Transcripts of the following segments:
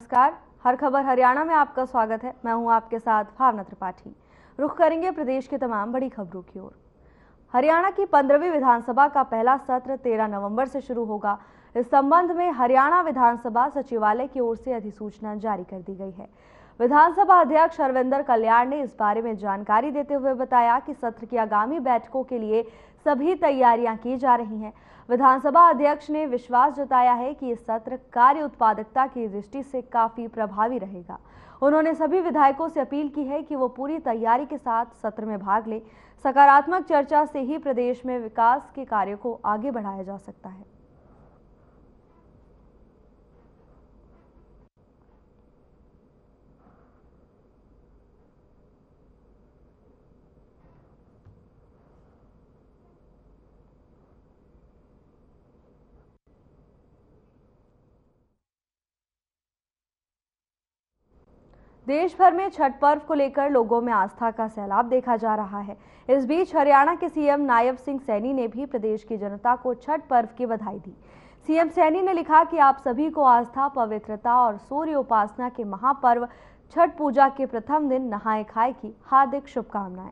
नमस्कार, हर खबर हरियाणा में आपका स्वागत है। मैं हूं आपके साथ भावना त्रिपाठी। रुख करेंगे प्रदेश के तमाम बड़ी खबरों की ओर। हरियाणा की 15वीं विधानसभा का पहला सत्र 13 नवंबर से शुरू होगा। इस संबंध में हरियाणा विधानसभा सचिवालय की ओर से अधिसूचना जारी कर दी गई है। विधानसभा अध्यक्ष हरविंदर कल्याण ने इस बारे में जानकारी देते हुए बताया कि सत्र की आगामी बैठकों के लिए सभी तैयारियां की जा रही हैं। विधानसभा अध्यक्ष ने विश्वास जताया है कि ये सत्र कार्य उत्पादकता की दृष्टि से काफी प्रभावी रहेगा। उन्होंने सभी विधायकों से अपील की है कि वो पूरी तैयारी के साथ सत्र में भाग लें। सकारात्मक चर्चा से ही प्रदेश में विकास के कार्यों को आगे बढ़ाया जा सकता है। देश भर में छठ पर्व को लेकर लोगों में आस्था का सैलाब देखा जा रहा है। इस बीच हरियाणा के सीएम नायब सिंह सैनी ने भी प्रदेश की जनता को छठ पर्व की बधाई दी। सीएम सैनी ने लिखा कि आप सभी को आस्था, पवित्रता और सूर्य उपासना के महापर्व छठ पूजा के प्रथम दिन नहाए खाए की हार्दिक शुभकामनाएं।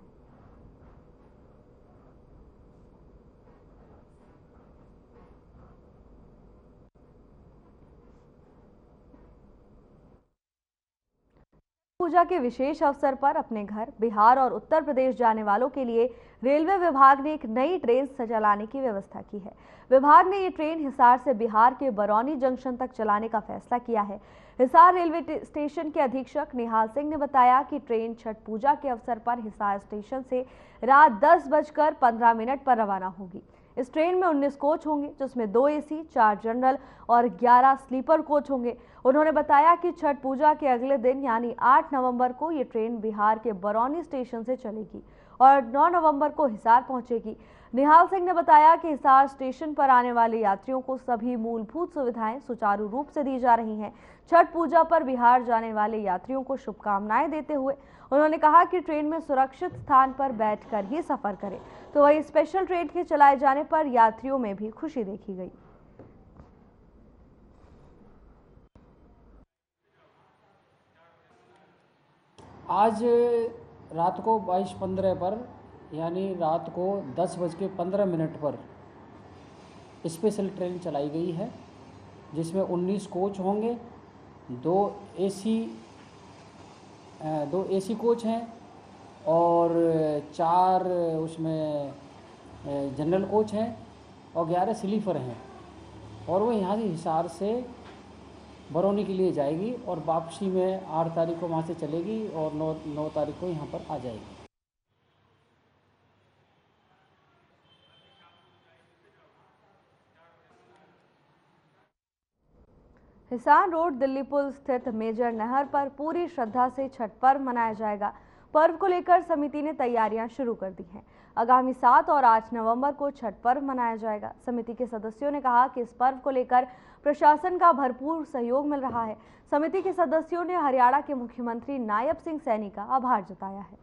पूजा के विशेष अवसर पर अपने घर बिहार और उत्तर प्रदेश जाने वालों के लिए रेलवे विभाग ने एक नई ट्रेन चलाने की व्यवस्था की है। विभाग ने ये ट्रेन हिसार से बिहार के बरौनी जंक्शन तक चलाने का फैसला किया है। हिसार रेलवे स्टेशन के अधीक्षक निहाल सिंह ने बताया कि ट्रेन छठ पूजा के अवसर पर हिसार स्टेशन से रात 10:15 पर रवाना होगी। इस ट्रेन में 19 कोच होंगे, जिसमें 2 एसी, 4 जनरल और 11 स्लीपर कोच होंगे। उन्होंने बताया कि छठ पूजा के अगले दिन यानी 8 नवंबर को ये ट्रेन बिहार के बरौनी स्टेशन से चलेगी और 9 नवंबर को हिसार पहुंचेगी। निहाल सिंह ने बताया कि हिसार स्टेशन पर आने वाले यात्रियों को सभी मूलभूत सुविधाएं सुचारू रूप से दी जा रही हैं। छठ पूजा पर बिहार जाने वाले यात्रियों को शुभकामनाएं देते हुए उन्होंने कहा कि ट्रेन में सुरक्षित स्थान पर बैठकर ही सफर करें। तो वही स्पेशल ट्रेन के चलाए जाने पर यात्रियों में भी खुशी देखी गई। आज रात को 22:15 पर यानी रात को 10:15 पर स्पेशल ट्रेन चलाई गई है, जिसमें 19 कोच होंगे। 2 एसी कोच हैं और 4 उसमें जनरल कोच हैं और 11 स्लीपर हैं। और वो यहाँ से हिसार से बरौनी के लिए जाएगी और वापसी में 8 तारीख को वहाँ से चलेगी और 9 तारीख को यहाँ पर आ जाएगी। हिसार रोड दिल्ली पुल स्थित मेजर नहर पर पूरी श्रद्धा से छठ पर्व मनाया जाएगा। पर्व को लेकर समिति ने तैयारियां शुरू कर दी हैं। आगामी 7 और 8 नवंबर को छठ पर्व मनाया जाएगा। समिति के सदस्यों ने कहा कि इस पर्व को लेकर प्रशासन का भरपूर सहयोग मिल रहा है। समिति के सदस्यों ने हरियाणा के मुख्यमंत्री नायब सिंह सैनी का आभार जताया है।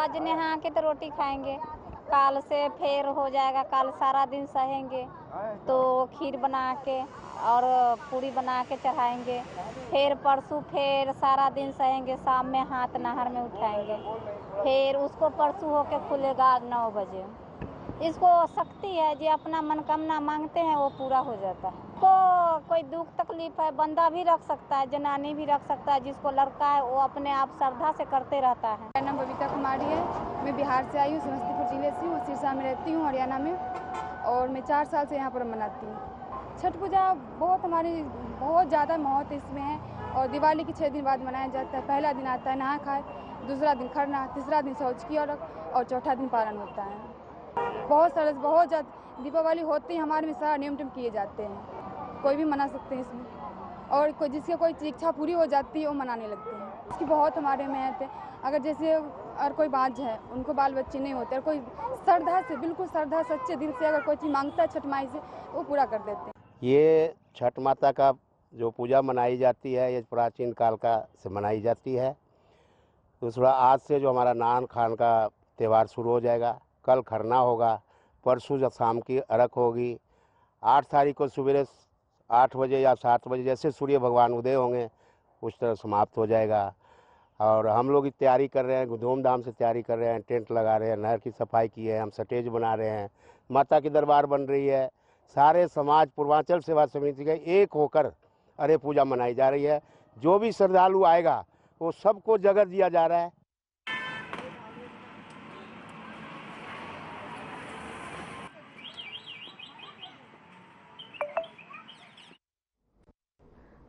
आज नहा के तो रोटी खाएंगे, काल से फिर हो जाएगा, काल सारा दिन सहेंगे तो खीर बना के और पूरी बना के चढ़ाएंगे। फिर परसों फिर सारा दिन सहेंगे, शाम में हाथ नहर में उठाएंगे। फिर उसको परसों होके खुलेगा 9 बजे। इसको शक्ति है, जो अपना मनकामना मांगते हैं वो पूरा हो जाता है। को कोई दुख तकलीफ है, बंदा भी रख सकता है, जनानी भी रख सकता है। जिसको लड़का है वो अपने आप श्रद्धा से करते रहता है। मेरा नाम बबीता कुमारी है। मैं बिहार से आई हूँ, समस्तीपुर जिले से हूँ, सिरसा में रहती हूँ हरियाणा में। और मैं 4 साल से यहाँ पर मनाती हूँ। छठ पूजा बहुत ज़्यादा महत्व इसमें है। और दिवाली के 6 दिन बाद मनाया जाता है। पहला दिन आता है नहा खाए, दूसरा दिन खरना, तीसरा दिन शौच की और चौथा दिन पारण होता है। बहुत ज़्यादा दीपावली होती है हमारे में सारा नियम किए जाते हैं। कोई भी मना सकते हैं इसमें, और जिसकी कोई इच्छा पूरी हो जाती है वो मनाने लगते हैं। इसकी बहुत हमारे महत्व है। अगर जैसे और कोई बाँझ है, उनको बाल बच्चे नहीं होते, और कोई श्रद्धा से, बिल्कुल श्रद्धा सच्चे दिल से अगर कोई चीज़ मांगता है छठ माई से, वो पूरा कर देते हैं। ये छठ माता का जो पूजा मनाई जाती है, ये प्राचीन काल का से मनाई जाती है। दूसरा, आज से जो हमारा नहान खान का त्यौहार शुरू हो जाएगा। कल खरना होगा, परसों जब शाम की अर्घ होगी, 8 तारीख को सवेरे 8 बजे या 7 बजे जैसे सूर्य भगवान उदय होंगे उस तरह समाप्त हो जाएगा। और हम लोग तैयारी कर रहे हैं, धूमधाम से तैयारी कर रहे हैं, टेंट लगा रहे हैं, नहर की सफाई की है, हम स्टेज बना रहे हैं, माता की दरबार बन रही है। सारे समाज पूर्वांचल सेवा समिति का एक होकर अरे पूजा मनाई जा रही है। जो भी श्रद्धालु आएगा वो सबको जगह दिया जा रहा है।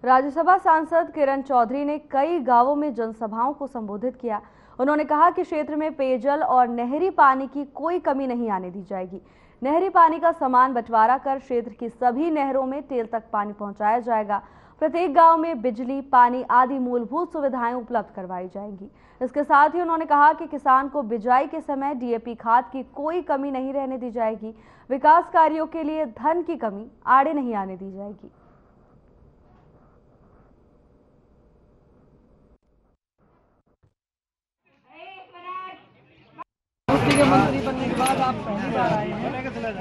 राज्यसभा सांसद किरण चौधरी ने कई गांवों में जनसभाओं को संबोधित किया। उन्होंने कहा कि क्षेत्र में पेयजल और नहरी पानी की कोई कमी नहीं आने दी जाएगी। नहरी पानी का समान बंटवारा कर क्षेत्र की सभी नहरों में टेल तक पानी पहुंचाया जाएगा। प्रत्येक गांव में बिजली, पानी आदि मूलभूत सुविधाएं उपलब्ध करवाई जाएंगी। इसके साथ ही उन्होंने कहा कि किसान को बिजाई के समय डीएपी खाद की कोई कमी नहीं रहने दी जाएगी। विकास कार्यों के लिए धन की कमी आड़े नहीं आने दी जाएगी। के मंत्री बनने के बाद आप पहली बार आए हैं।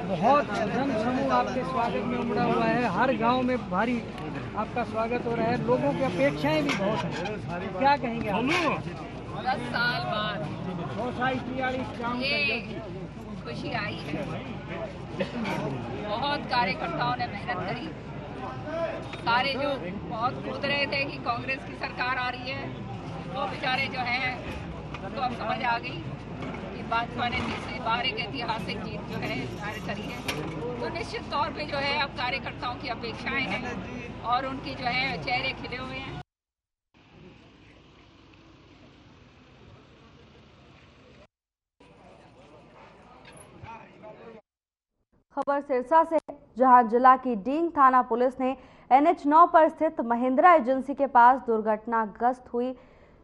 बहुत जन समूह आपके स्वागत में उमड़ा हुआ है। हर गांव में भारी आपका स्वागत हो रहा है। लोगों की अपेक्षाएं भी बहुत हैं। क्या कहेंगे आप? 10 साल बाद ये खुशी आई है। बहुत कार्यकर्ताओं ने मेहनत करी। सारे जो बहुत कूद रहे थे कि कांग्रेस की सरकार आ रही है, वो बेचारे जो हैं तो अब समझ आ गई कि भाजपा ने तीसरी बार एक ऐतिहासिक जीत जो है कार्य करी है। तो निश्चित तौर पे जो है अब कार्यकर्ताओं की अपेक्षाएं हैं और उनकी जो है चेहरे खिले हुए हैं। खबर सिरसा से, जहां जिला की डींग थाना पुलिस ने NH9 पर स्थित महिंद्रा एजेंसी के पास दुर्घटनाग्रस्त हुई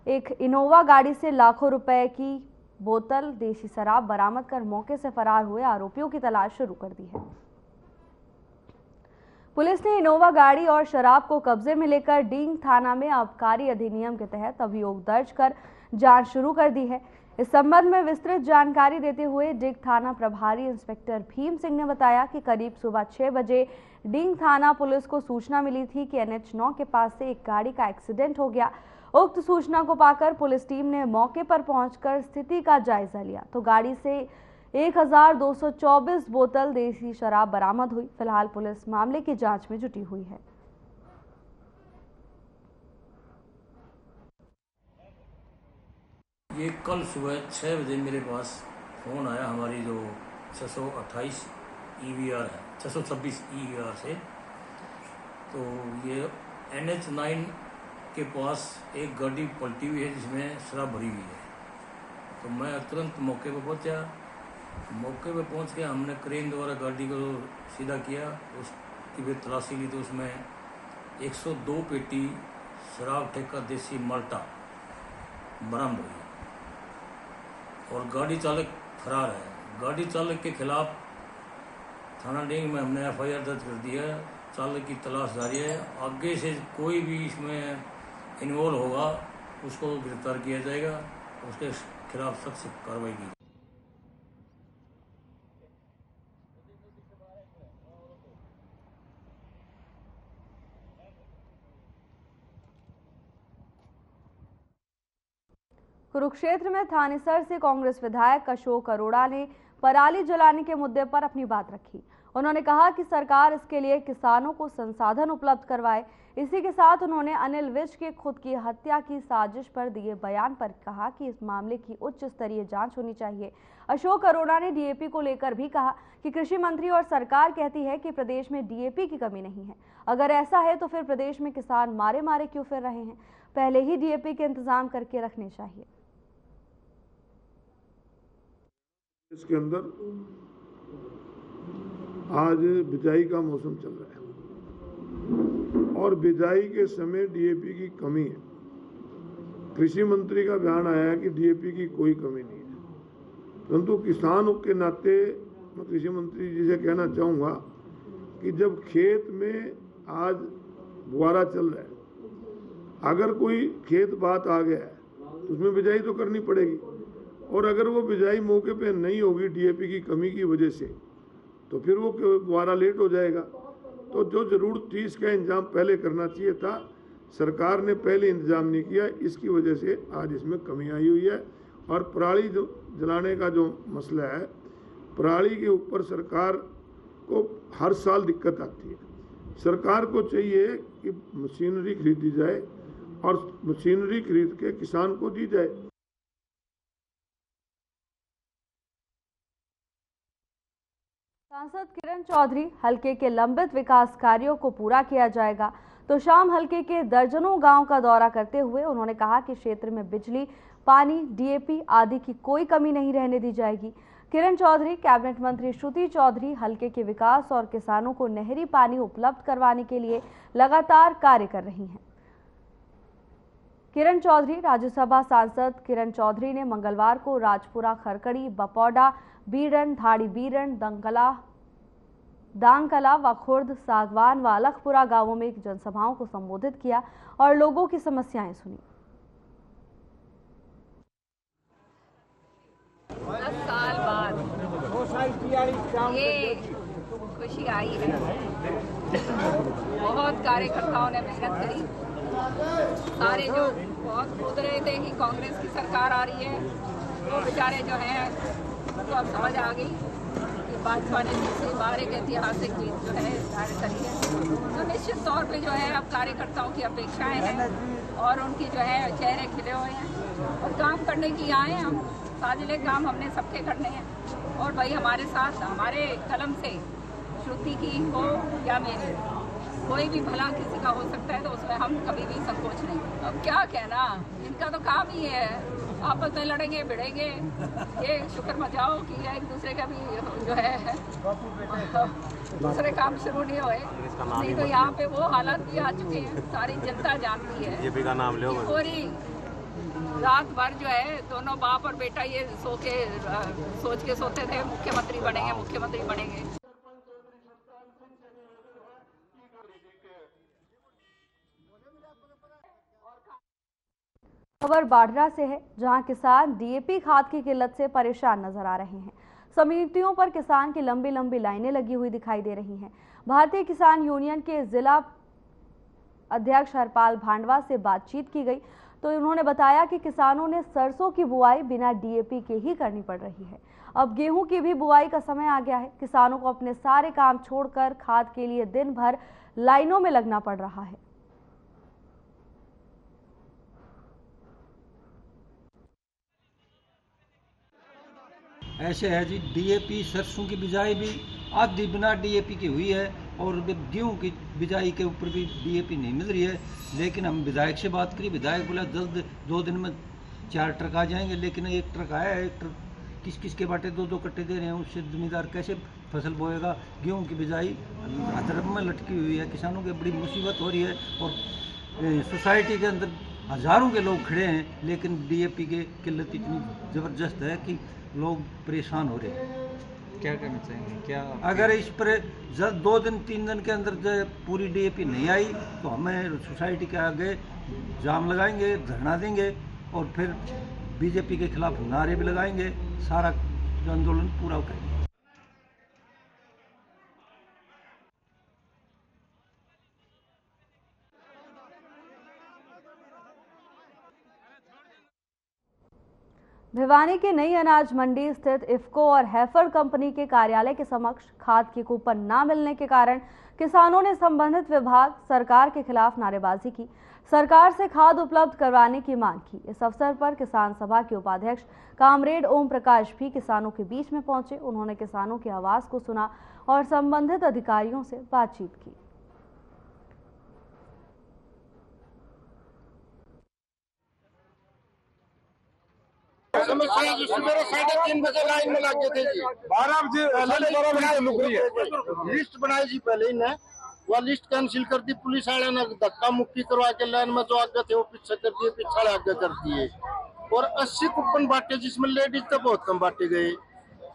एक इनोवा गाड़ी से लाखों रुपए की बोतल देशी शराब बरामद कर मौके से फरार हुए आरोपियों की तलाश शुरू कर दी है। पुलिस ने इनोवा गाड़ी और शराब को कब्जे में लेकर डींग थाना में आबकारी अधिनियम के तहत अभियोग दर्ज कर जांच शुरू कर दी है। इस संबंध में विस्तृत जानकारी देते हुए डींग थाना प्रभारी इंस्पेक्टर भीम सिंह ने बताया कि करीब सुबह 6 बजे डींग थाना पुलिस को सूचना मिली थी कि NH9 के पास से एक गाड़ी का एक्सीडेंट हो गया। उक्त सूचना को पाकर पुलिस टीम ने मौके पर पहुंचकर स्थिति का जायजा लिया तो गाड़ी से 1224 बोतल देसी शराब बरामद हुई। फिलहाल पुलिस मामले की जांच में जुटी हुई है। ये कल सुबह 6 बजे मेरे पास फ़ोन आया हमारी जो 628 EVR है, 626 EVR से। तो ये NH9 के पास एक गाड़ी पलटी हुई है जिसमें शराब भरी हुई है। तो मैं तुरंत मौके पर पहुंचा। मौके पर पहुंच के हमने क्रेन द्वारा गाड़ी को सीधा किया। उसकी भी तलाशी ली तो उसमें 102 पेटी शराब ठेका देसी माल्टा बरामद हुई और गाड़ी चालक फरार है। गाड़ी चालक के खिलाफ थाना डींग में हमने FIR दर्ज कर दिया। चालक की तलाश जारी है। आगे से कोई भी इसमें इन्वॉल्व होगा उसको गिरफ्तार किया जाएगा, उसके खिलाफ सख्त कार्रवाई की। कुरुक्षेत्र में थानेसर से कांग्रेस विधायक अशोक अरोड़ा ने पराली जलाने के मुद्दे पर अपनी बात रखी। उन्होंने कहा कि सरकार इसके लिए किसानों को संसाधन उपलब्ध करवाए। इसी के साथ उन्होंने अनिल विज के खुद की हत्या की साजिश पर दिए बयान पर कहा कि इस मामले की उच्च स्तरीय जांच होनी चाहिए। अशोक अरोड़ा ने डीएपी को लेकर भी कहा कि कृषि मंत्री और सरकार कहती है कि प्रदेश में डीएपी की कमी नहीं है। अगर ऐसा है तो फिर प्रदेश में किसान मारे मारे क्यों फिर रहे हैं? पहले ही डीएपी के इंतजाम करके रखने चाहिए। इसके अंदर आज बिजाई का मौसम चल रहा है और बिजाई के समय डीएपी की कमी है। कृषि मंत्री का बयान आया है कि डीएपी की कोई कमी नहीं है, परंतु किसान के नाते मैं कृषि मंत्री जी से कहना चाहूँगा कि जब खेत में आज बुआरा चल रहा है, अगर कोई खेत बात आ गया है तो उसमें बिजाई तो करनी पड़ेगी। और अगर वो बिजाई मौके पे नहीं होगी डीएपी की कमी की वजह से, तो फिर वो दोबारा लेट हो जाएगा। तो जो ज़रूरत थी इसका इंतजाम पहले करना चाहिए था, सरकार ने पहले इंतजाम नहीं किया, इसकी वजह से आज इसमें कमी आई हुई है। और पराली जो जलाने का जो मसला है, पराली के ऊपर सरकार को हर साल दिक्कत आती है। सरकार को चाहिए कि मशीनरी खरीदी जाए और मशीनरी खरीद के किसान को दी जाए। सांसद किरण चौधरी, हल्के के लंबित विकास कार्यों को पूरा किया जाएगा। तो शाम हल्के के दर्जनों गांव का दौरा करते हुए उन्होंने कहा कि क्षेत्र में बिजली, पानी, डीएपी आदि की कोई कमी नहीं रहने दी जाएगी। किरण चौधरी, कैबिनेट मंत्री श्रुति चौधरी हल्के के विकास और किसानों को नहरी पानी उपलब्ध करवाने के लिए लगातार कार्य कर रही हैं। किरण चौधरी, राज्यसभा सांसद किरण चौधरी ने मंगलवार को राजपुरा, खरकड़ी, बपौडा, बीरन, धाड़ी बीरन, दांगकला व खुर्द, सागवान व अलखपुरा गांवों में जनसभाओं को संबोधित किया और लोगों की समस्याएं सुनी। 10 साल बाद ये खुशी आई है। बहुत कार्यकर्ताओं ने मेहनत करी, सारे जो बहुत कूद रहे थे कि कांग्रेस की सरकार आ रही है, वो बेचारे जो हैं तो अब समझ आ गई कि भाजपा ने दूसरी बार एक ऐतिहासिक जीत जो है दायर करी है। तो निश्चित तौर पे जो है अब कार्यकर्ताओं की अपेक्षाएं हैं और उनकी जो है चेहरे खिले हुए हैं और काम करने की आए हैं हम। साजिले काम हमने सबके करने हैं और भाई हमारे साथ हमारे कलम से श्रुति की हो या मेरी कोई भी भला किसी का हो सकता है, तो उसमें हम कभी भी संकोच नहीं। अब क्या कहना, इनका तो काम ही है, आपस में लड़ेंगे भिड़ेंगे। ये शुक्र मचाओ कि एक दूसरे का भी जो है दूसरे काम शुरू नहीं हुए, नहीं तो यहाँ पे वो हालात भी आ चुके हैं, सारी जनता जानती है। बीजेपी का नाम लो। पूरी रात भर जो है दोनों बाप और बेटा ये सोच के सोते थे मुख्यमंत्री बनेंगे, मुख्यमंत्री बनेंगे। खबर बाढ़रा से है, जहां किसान डीएपी खाद की किल्लत से परेशान नजर आ रहे हैं। समितियों पर किसान की लंबी लंबी लाइनें लगी हुई दिखाई दे रही हैं। भारतीय किसान यूनियन के जिला अध्यक्ष हरपाल भांडवा से बातचीत की गई तो उन्होंने बताया कि किसानों ने सरसों की बुआई बिना डीएपी के ही करनी पड़ रही है। अब गेहूं की भी बुआई का समय आ गया है। किसानों को अपने सारे काम छोड़कर खाद के लिए दिन भर लाइनों में लगना पड़ रहा है। ऐसे है जी, डीएपी सरसों की बिजाई भी आधी बिना डीएपी की हुई है और गेहूं की बिजाई के ऊपर भी डीएपी नहीं मिल रही है। लेकिन हम विधायक से बात करी, विधायक बोला जल्द 2 दिन में 4 ट्रक आ जाएंगे। लेकिन 1 ट्रक आया है, 1 ट्रक किस के बाटे 2-2 कट्टे दे रहे हैं। उससे जमींदार कैसे फसल बोएगा? गेहूं की बिजाई अदरक में लटकी हुई है, किसानों की बड़ी मुसीबत हो रही है। और सोसाइटी के अंदर हज़ारों के लोग खड़े हैं, लेकिन डीएपी की किल्लत इतनी ज़बरदस्त है कि लोग परेशान हो रहे हैं। क्या करना चाहेंगे? क्या अगर इस पर 2 दिन 3 दिन के अंदर जो पूरी डीएपी नहीं आई तो हमें सोसाइटी के आगे जाम लगाएंगे, धरना देंगे और फिर बीजेपी के खिलाफ नारे भी लगाएंगे। सारा आंदोलन पूरा करेंगे। भिवानी के नई अनाज मंडी स्थित इफ्को और हैफर कंपनी के कार्यालय के समक्ष खाद की कूपन न मिलने के कारण किसानों ने संबंधित विभाग सरकार के खिलाफ नारेबाजी की, सरकार से खाद उपलब्ध करवाने की मांग की। इस अवसर पर किसान सभा के उपाध्यक्ष कामरेड ओम प्रकाश भी किसानों के बीच में पहुंचे। उन्होंने किसानों की आवाज को सुना और संबंधित अधिकारियों से बातचीत की। समस्या जी, सुबह 3:30 बजे लाइन में लगे थे जी, 12 बजे लुक रही है। लिस्ट बनाई जी पहले ही ने, वह लिस्ट कैंसिल कर दी। पुलिस वाले ने धक्का मुक्की करवा के लाइन में जो आगे थे वो पीछे कर दिए, पिछाड़े आगे कर दिए। और 80 कूपन बांटे, जिसमें लेडीज तो बहुत कम बांटे गए।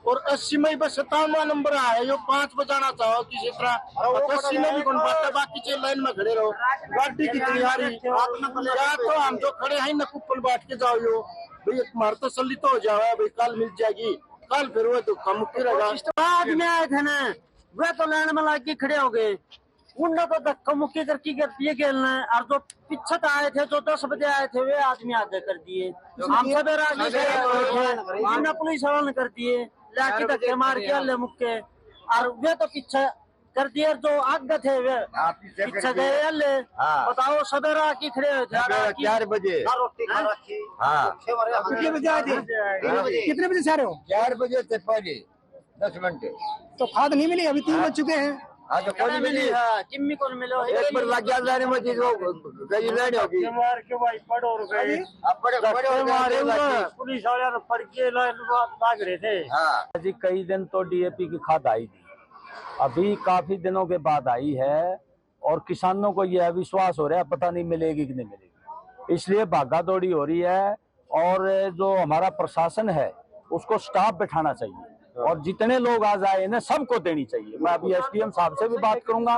और 80 में बस 57वां नंबर आया, यो 5 बजाना चाहो किसी तरह। 80 में भी कौन बांटे, बाकी चीज लाइन में खड़े रहो। गाड़ी की तैयारी क्या, तो हम जो खड़े हैं न कूपन बांट के जाओ। यो भाई हमारे तसल्ली तो हो जाए भाई, कल मिल जाएगी, कल फिर वो तो कम मुक्ति रहेगा। आदमी आए थे ना, वे तो लाइन में लाके खड़े हो गए, उनने तो धक्का मुक्की करके ये खेलना है। और जो पीछे आए थे, जो 10 बजे आए थे, वे आदमी आगे कर दिए। हम सवेरा हमने पुलिस वालों ने कर दिए, लाके धक्के मार के ले मुक्के। और वे तो पीछे कर दिए, जो आगे थे वे पीछे गए ले। बताओ सवेरा आके खड़े हुए थे 4 बजे। हाँ कितने बजे आए थे? कितने बजे से आ रहे हो? 4 बजे से पहले 10 घंटे। तो खाद नहीं मिली, अभी 3 बज चुके हैं। हाँ तो कौन मिली? चिम्मी कौन मिलो? एक बार लग गया लाने में चीज गई लेने होगी। मार के भाई पड़ो गए, बड़े पुलिस वाले पड़ के लाग रहे थे। हाँ जी कई दिन तो डीएपी की खाद आई थी, अभी काफी दिनों के बाद आई है और किसानों को यह विश्वास हो रहा है पता नहीं मिलेगी कि नहीं मिलेगी, इसलिए भागा दौड़ी हो रही है। और जो हमारा प्रशासन है उसको स्टाफ बैठाना चाहिए और जितने लोग आ जाए इन्हें सबको देनी चाहिए। मैं अभी एसडीएम साहब से भी बात करूंगा।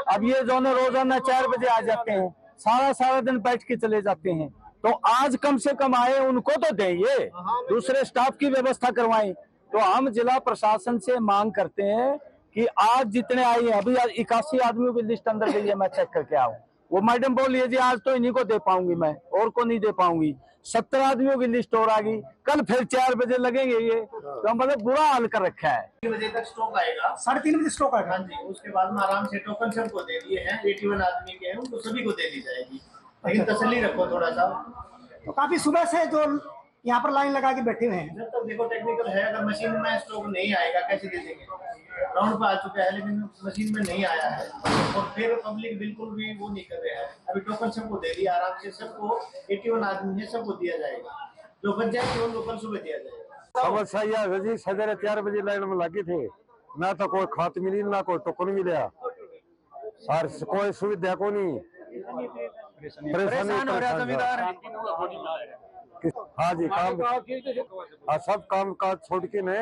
अब ये जो रोजाना 4 बजे आ जाते हैं, सारा दिन बैठ के चले जाते हैं, तो आज कम से कम आए उनको तो दें, ये दूसरे स्टाफ की व्यवस्था करवाएं। तो हम जिला प्रशासन से मांग करते हैं कि आज जितने आए हैं, अभी 81 आदमियों की लिस्ट अंदर गई है, मैं चेक करके आऊँ। वो मैडम बोलिए जी आज तो इन्हीं को दे पाऊंगी, मैं और को नहीं दे पाऊंगी। 70 आदमियों की लिस्ट और आ गई, कल फिर 4 बजे लगेंगे। ये तो मतलब बुरा हाल कर रखा है। 3 बजे तक स्टॉक आएगा, 3:30 बजे स्टॉक आएगा। हाँ जी, उसके बाद में आराम से टोकन सबको दे दिए हैं, 81 आदमी के हैं, उनको सभी को दे दी जाएगी। लेकिन तसल्ली रखो थोड़ा सा। तो काफी सुबह से जो यहाँ पर लाइन लगा के बैठे हुए हैं। जब तक देखो टेक्निकल है, अगर मशीन में स्टॉक नहीं आएगा कैसे दे देंगे? राउंड पे आ चुका है लेकिन मशीन में नहीं आया है और फिर पब्लिक बिल्कुल भी वो नहीं कर रहा है। अभी टोकन सबको दे दिया, आराम से सबको 81 आदमी है सबको दिया जाएगा। जो बच जाएगी वो लोकल सुबह दिया जाएगा। समस्या यह है जी, सवेरे 4 बजे लाइन में लगे थे, ना तो कोई खाद मिली ना कोई टोकन मिला, और कोई सुविधा को नहीं, परेशान हो रहा जमींदार। हाँ जी, काम सब काम काज छोड़ के ने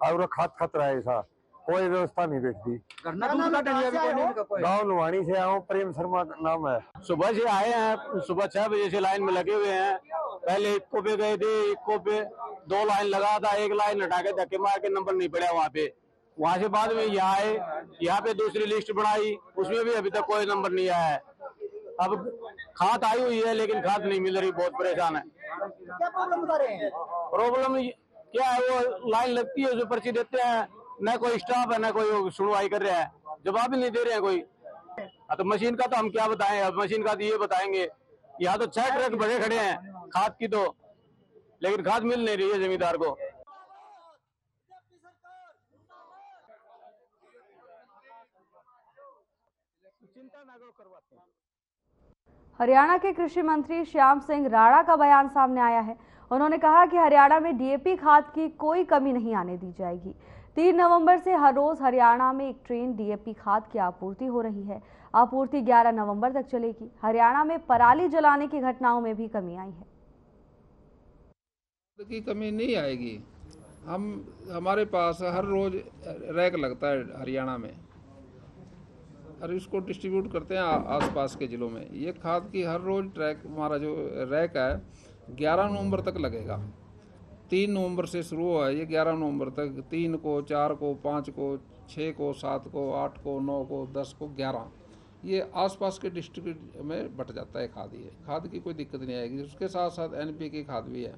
और खाद खतरा है, ऐसा कोई व्यवस्था नहीं देखती। गाँव लुवानी से आऊँ, प्रेम शर्मा नाम है। सुबह से आए हैं, सुबह 6 बजे से लाइन में लगे हुए हैं। पहले इक्को पे गए थे, इक्को पे 2 लाइन लगा था, एक लाइन हटा के धक्के मार के नंबर नहीं पड़ा वहाँ पे। वहाँ से बाद में यहाँ आए, यहाँ पे दूसरी लिस्ट बनाई, उसमें भी अभी तक कोई नंबर नहीं आया है। अब खाद आई हुई है लेकिन खाद नहीं मिल रही, बहुत परेशान है। क्या प्रॉब्लम बता रहे हैं? प्रॉब्लम क्या है, वो लाइन लगती है, जो पर्ची देते हैं, न कोई स्टाफ है न कोई सुनवाई कर रहा है, जवाब ही नहीं दे रहे हैं कोई। तो मशीन का तो हम क्या बताएं, अब मशीन का तो ये बताएंगे। यहाँ तो 6 ट्रक बड़े खड़े हैं खाद की, तो लेकिन खाद मिल नहीं रही है जमींदार को। हरियाणा के कृषि मंत्री श्याम सिंह राणा का बयान सामने आया है। उन्होंने कहा कि हरियाणा में डीएपी खाद की कोई कमी नहीं आने दी जाएगी। 3 नवंबर से हर रोज हरियाणा में एक ट्रेन डीएपी खाद की आपूर्ति हो रही है। आपूर्ति 11 नवंबर तक चलेगी। हरियाणा में पराली जलाने की घटनाओं में भी कमी आई है। की कमी नहीं आएगी। हमारे पास हर रोज रैक लगता है हरियाणा में, और इसको डिस्ट्रीब्यूट करते हैं आसपास के ज़िलों में। ये खाद की हर रोज़ ट्रैक हमारा जो रैक है 11 नवंबर तक लगेगा। 3 नवंबर से शुरू हुआ है ये, 11 नवंबर तक 3 को, 4 को, 5 को, 6 को, 7 को, 8 को, 9 को, 10 को, 11 ये आसपास के डिस्ट्रिक्ट में बट जाता है खाद। ये खाद की कोई दिक्कत नहीं आएगी। उसके साथ साथ एनपीके की खाद भी है,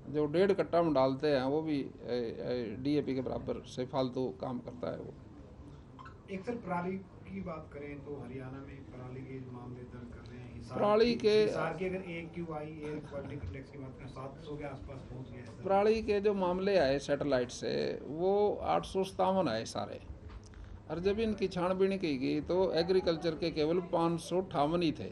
जो 1.5 कट्टा में डालते हैं वो भी डीएपी के बराबर से फालतू काम करता है वो। एक सर पराली की बात करें तो हरियाणा में पराली के मामले दर्ज कर रहे हैं। पराली के अगर AQI एयर क्वालिटी इंडेक्स की बात करें 700 के आसपास पहुंच गया है। पराली के जो मामले आए सैटेलाइट से वो 857 आए सारे, और जब इनकी छानबीन की गई तो एग्रीकल्चर के केवल 558 ही थे।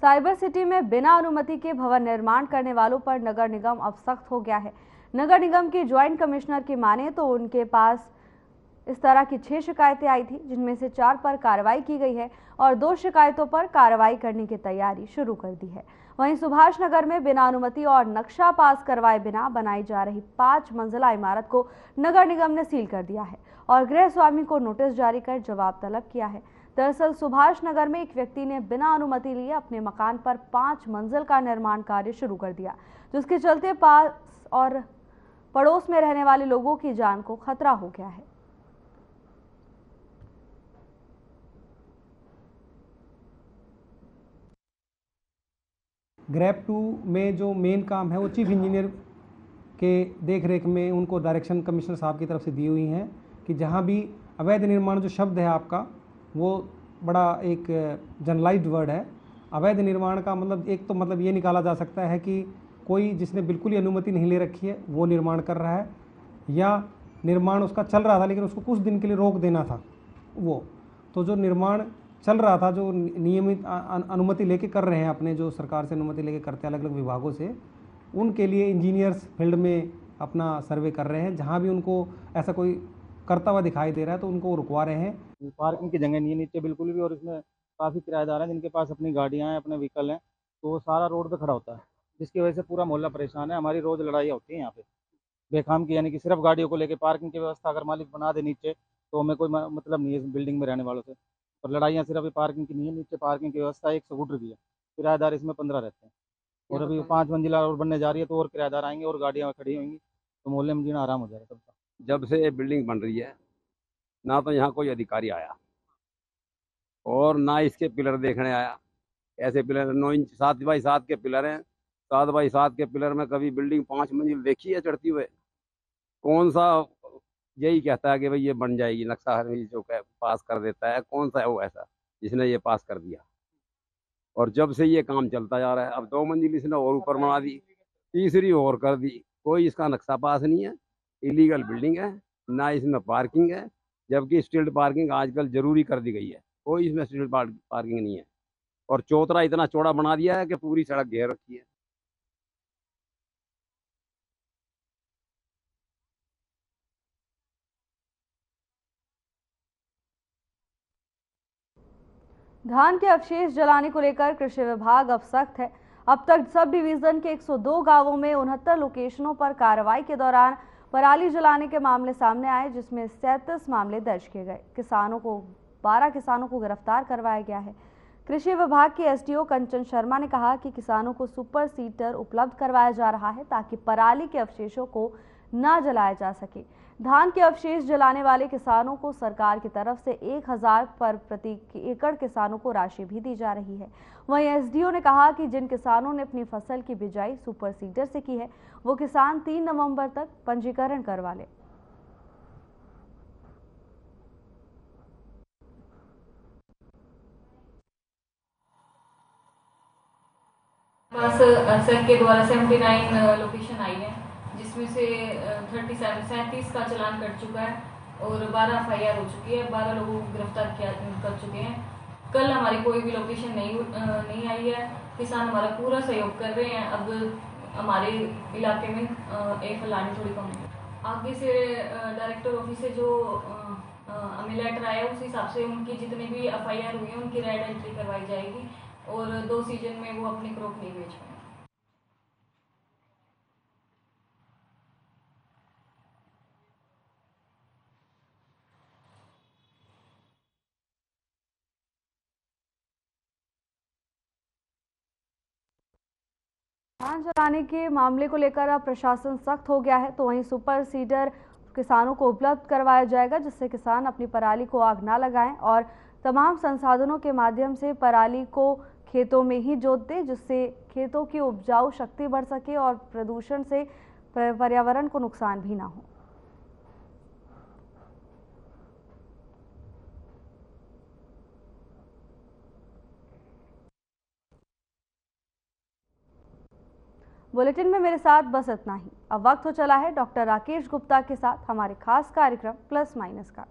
साइबर सिटी में बिना अनुमति के भवन निर्माण करने वालों पर नगर निगम अब सख्त हो गया है। नगर निगम के ज्वाइंट कमिश्नर की माने तो उनके पास इस तरह की 6 शिकायतें आई थी, जिनमें से 4 पर कार्रवाई की गई है और 2 शिकायतों पर कार्रवाई करने की तैयारी शुरू कर दी है। वहीं सुभाष नगर में बिना अनुमति और नक्शा पास करवाए बिना बनाई जा रही 5 मंजिला इमारत को नगर निगम ने सील कर दिया है और गृह स्वामी को नोटिस जारी कर जवाब तलब किया है। दरअसल सुभाष नगर में एक व्यक्ति ने बिना अनुमति लिए अपने मकान पर 5 मंजिल का निर्माण कार्य शुरू कर दिया, जिसके चलते पास और पड़ोस में रहने वाले लोगों की जान को खतरा हो गया है। ग्रेप 2 में जो मेन काम है वो चीफ इंजीनियर के देखरेख में उनको डायरेक्शन कमिश्नर साहब की तरफ से दी हुई हैं कि जहाँ भी अवैध निर्माण जो शब्द है आपका वो बड़ा एक जनरलाइज्ड वर्ड है। अवैध निर्माण का मतलब एक तो मतलब ये निकाला जा सकता है कि कोई जिसने बिल्कुल ही अनुमति नहीं ले रखी है वो निर्माण कर रहा है, या निर्माण उसका चल रहा था लेकिन उसको कुछ दिन के लिए रोक देना था वो। तो जो निर्माण चल रहा था, जो नियमित अनुमति लेके कर रहे हैं, अपने जो सरकार से अनुमति लेके करते हैं अलग अलग विभागों से, उनके लिए इंजीनियर्स फील्ड में अपना सर्वे कर रहे हैं। जहाँ भी उनको ऐसा कोई करता हुआ दिखाई दे रहा है तो उनको रुकवा रहे हैं। पार्किंग की जगह नहीं है नीचे बिल्कुल भी, और इसमें काफ़ी किराएदार हैं जिनके पास अपनी गाड़ियाँ हैं, अपने व्हीकल हैं, तो वो सारा रोड पे खड़ा होता है, जिसकी वजह से पूरा मोहल्ला परेशान है। हमारी रोज़ लड़ाइयाँ होती हैं यहाँ पे बेखाम की, यानी कि सिर्फ गाड़ियों को लेके। पार्किंग की व्यवस्था अगर मालिक बना दे नीचे तो हमें कोई मतलब नहीं है इस बिल्डिंग में रहने वालों से, और लड़ाइयाँ सिर्फ पार्किंग की नहीं है। नीचे पार्किंग की व्यवस्था एक स्कूटर की है, किराएदार इसमें 15 रहते हैं, और अभी 5 मंजिला और बनने जा रही है तो और किराएदार आएंगे और गाड़ियाँ खड़ी होंगी, तो मोहल्ले में जीना आराम हो जाएगा सबका। जब से ये बिल्डिंग बन रही है ना तो यहाँ कोई अधिकारी आया और ना इसके पिलर देखने आया। ऐसे पिलर 9 इंच 7 बाई 7 के पिलर हैं। 7 बाई 7 के पिलर में कभी बिल्डिंग 5 मंजिल देखी है चढ़ती हुए? कौन सा यही कहता है कि भाई ये बन जाएगी, नक्शा जो पास कर देता है, कौन सा है वो ऐसा जिसने ये पास कर दिया? और जब से ये काम चलता जा रहा है, अब 2 मंजिल इसने और ऊपर बना दी, तीसरी और कर दी, कोई इसका नक्शा पास नहीं है। इलीगल बिल्डिंग है, ना इसमें पार्किंग है, जबकि स्ट्रीट पार्किंग आजकल जरूरी कर दी गई है, कोई इसमें स्ट्रीट पार्किंग नहीं है। और चौतरा इतना चौड़ा बना दिया है कि पूरी सड़क घेर रखी है। धान के अवशेष जलाने को लेकर कृषि विभाग अब सख्त है। अब तक सब डिवीजन के 102 गांवों में 69 लोकेशनों पर कार्रवाई के दौरान पराली जलाने के मामले सामने आए, जिसमें 37 मामले दर्ज किए गए। 12 किसानों को गिरफ्तार करवाया गया है। कृषि विभाग के एसडीओ कंचन शर्मा ने कहा कि किसानों को सुपर सीडर उपलब्ध करवाया जा रहा है ताकि पराली के अवशेषों को न जलाया जा सके। धान के अवशेष जलाने वाले किसानों को सरकार की तरफ से 1000 पर प्रति एकड़ किसानों को राशि भी दी जा रही है। वहीं एसडीओ ने कहा कि जिन किसानों ने अपनी फसल की बिजाई सुपर सीडर से की है वो किसान 3 नवंबर तक पंजीकरण करवा लें। सर के द्वारा 79 लोकेशन आई है, जिसमें से 37 का चलान कट चुका है और 12 FIR हो चुकी है। 12 लोगों को गिरफ्तार कर चुके हैं। कल हमारी कोई भी लोकेशन नहीं आई है। किसान हमारा पूरा सहयोग कर रहे हैं। अब हमारे इलाके में एक फलानी थोड़ी कम है। आगे से डायरेक्टर ऑफिस से जो हमें लेटर आया उस हिसाब से उनकी जितनी भी FIR हुई है उनकी रेड एंट्री करवाई जाएगी और 2 सीजन में वो अपनी क्रॉप नहीं बेच पाए। धान जलाने के मामले को लेकर अब प्रशासन सख्त हो गया है, तो वहीं सुपर सीडर किसानों को उपलब्ध करवाया जाएगा, जिससे किसान अपनी पराली को आग ना लगाएं और तमाम संसाधनों के माध्यम से पराली को खेतों में ही जोत दें, जिससे खेतों की उपजाऊ शक्ति बढ़ सके और प्रदूषण से पर्यावरण को नुकसान भी ना हो। बुलेटिन में मेरे साथ बस इतना ही। अब वक्त हो चला है डॉक्टर राकेश गुप्ता के साथ हमारे खास कार्यक्रम प्लस माइनस का।